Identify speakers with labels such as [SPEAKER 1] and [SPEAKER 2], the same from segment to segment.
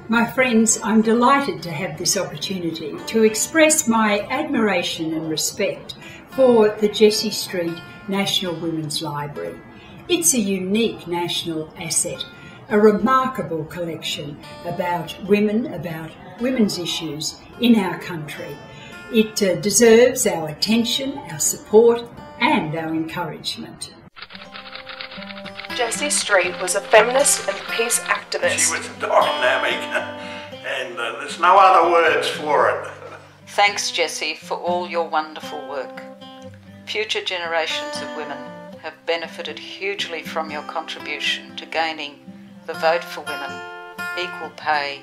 [SPEAKER 1] My friends, I'm delighted to have this opportunity to express my admiration and respect for the Jessie Street National Women's Library. It's a unique national asset, a remarkable collection about women's issues in our country. It deserves our attention, our support and our encouragement.
[SPEAKER 2] Jessie Street was a feminist and peace activist.
[SPEAKER 3] She was dynamic and there's no other words for it.
[SPEAKER 4] Thanks, Jessie, for all your wonderful work. Future generations of women have benefited hugely from your contribution to gaining the vote for women, equal pay,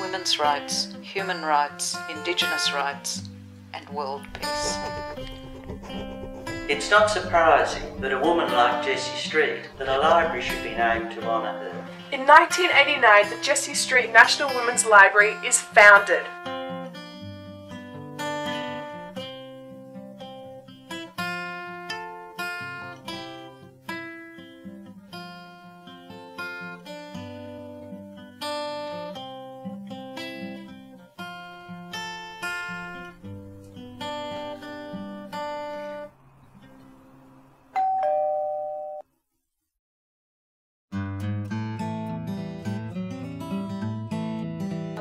[SPEAKER 4] women's rights, human rights, Indigenous rights and world peace.
[SPEAKER 5] It's not surprising that a woman like Jessie Street, that a library should be named to honour her.
[SPEAKER 2] In 1989, the Jessie Street National Women's Library is founded.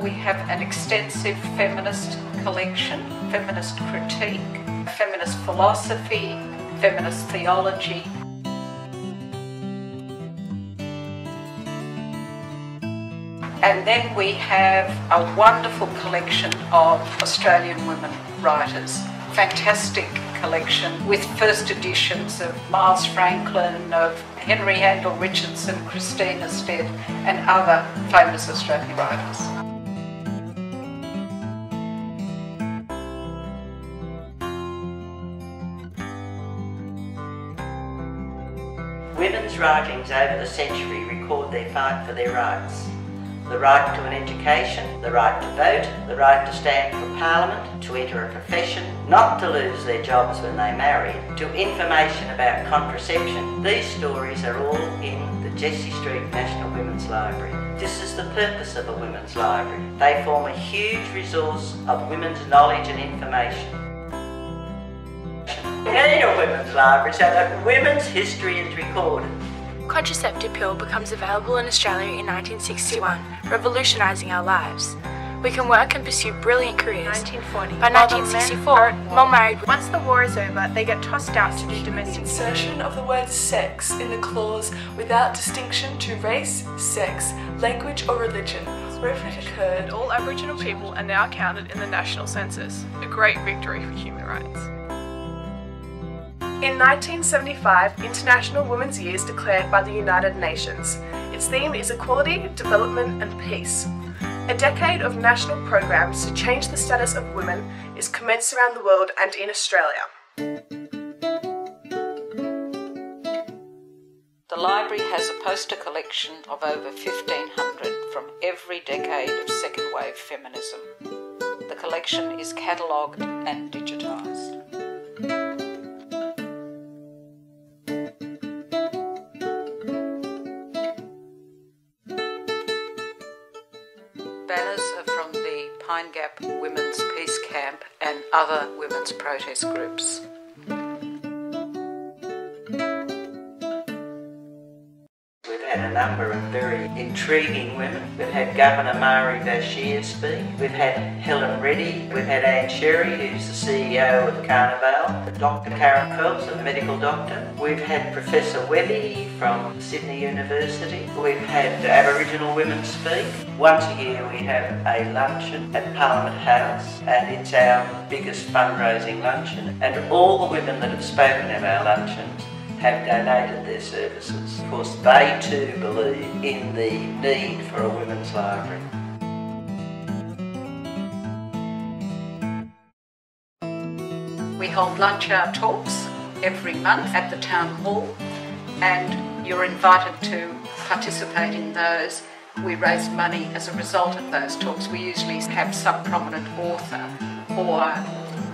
[SPEAKER 4] We have an extensive feminist collection, feminist critique, feminist philosophy, feminist theology. And then we have a wonderful collection of Australian women writers. Fantastic collection with first editions of Miles Franklin, of Henry Handel Richardson, Christina Stead and other famous Australian writers.
[SPEAKER 5] Women's writings over the century record their fight for their rights. The right to an education, the right to vote, the right to stand for Parliament, to enter a profession, not to lose their jobs when they marry, to information about contraception. These stories are all in the Jessie Street National Women's Library. This is the purpose of a women's library. They form a huge resource of women's knowledge and information. We need a women's library so that women's history is recorded.
[SPEAKER 6] Contraceptive pill becomes available in Australia in 1961, revolutionising our lives. We can work and pursue brilliant careers.
[SPEAKER 2] 1940.
[SPEAKER 6] By 1964, more married.
[SPEAKER 2] Once the war is over, they get tossed out to do domestic. Insertion of the word sex in the clause without distinction to race, sex, language or religion, wherever it occurred. All Aboriginal people are now counted in the national census, a great victory for human rights. In 1975, International Women's Year is declared by the United Nations. Its theme is equality, development and peace. A decade of national programs to change the status of women is commenced around the world and in Australia.
[SPEAKER 4] The library has a poster collection of over 1,500 from every decade of second wave feminism. The collection is catalogued and digitised. Banners are from the Pine Gap Women's Peace Camp and other women's protest groups.
[SPEAKER 5] We've had a number of very intriguing women. We've had Governor Mari Bashir speak. We've had Helen Reddy. We've had Anne Sherry, who's the CEO of Carnival. Dr. Karen Phelps, a medical doctor. We've had Professor Webby from Sydney University. We've had Aboriginal women speak. Once a year we have a luncheon at Parliament House, and it's our biggest fundraising luncheon. And all the women that have spoken at our luncheons have donated their services. Of course, they too believe in the need for a women's library.
[SPEAKER 4] We hold lunch hour talks every month at the Town Hall, and you're invited to participate in those. We raise money as a result of those talks. We usually have some prominent author or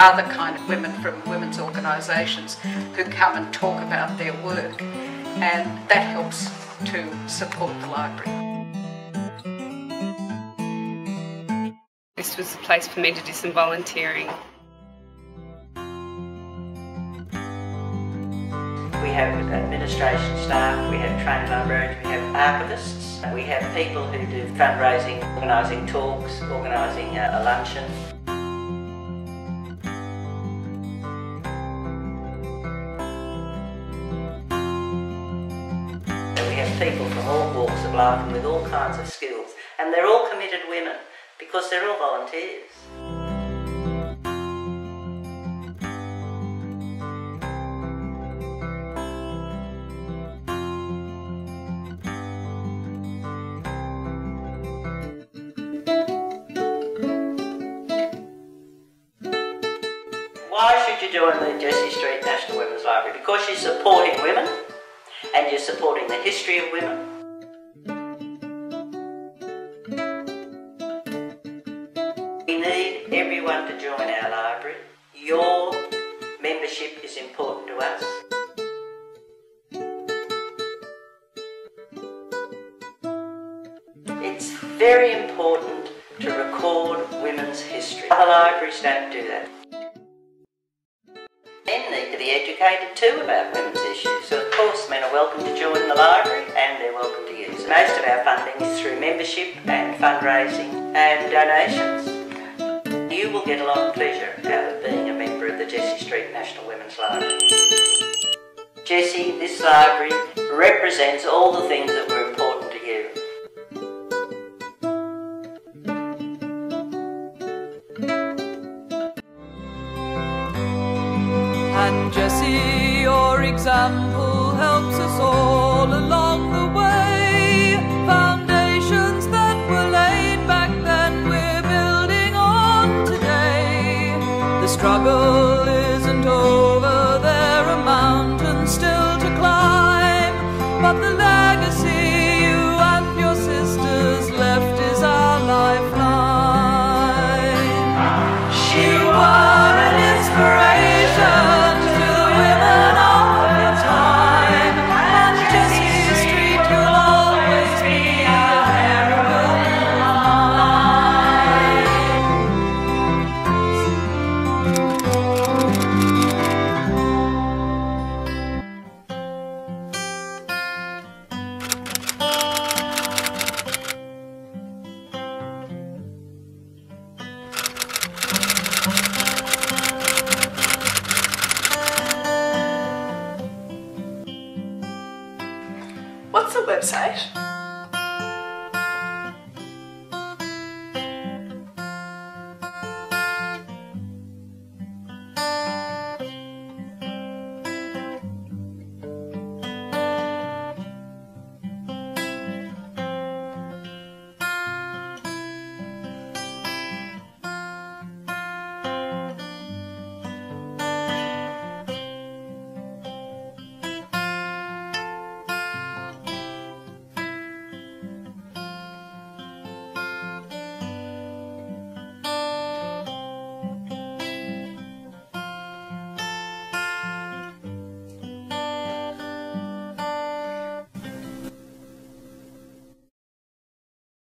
[SPEAKER 4] other kind of women from women's organisations who come and talk about their work, and that helps to support the library.
[SPEAKER 7] was the place for me to do some volunteering.
[SPEAKER 5] We have administration staff, we have trained librarians, we have archivists, we have people who do fundraising, organising talks, organising a luncheon. We have people from all walks of life and with all kinds of skills, and they're all committed women because they're all volunteers. Why should you join the Jessie Street National Women's Library? Because you're supporting women and you're supporting the history of women. We need everyone to join our library. Your membership is important to us. It's very important to record women's history. Other libraries don't do that. Men need to be educated too about women's issues, so of course men are welcome to join the library and they're welcome to use it. Most of our funding is through membership and fundraising and donations. You will get a lot of pleasure out of being a member of the Jessie Street National Women's Library. Jessie, this library represents all the things that were important to you.
[SPEAKER 8] And Jessie, your example helps us all.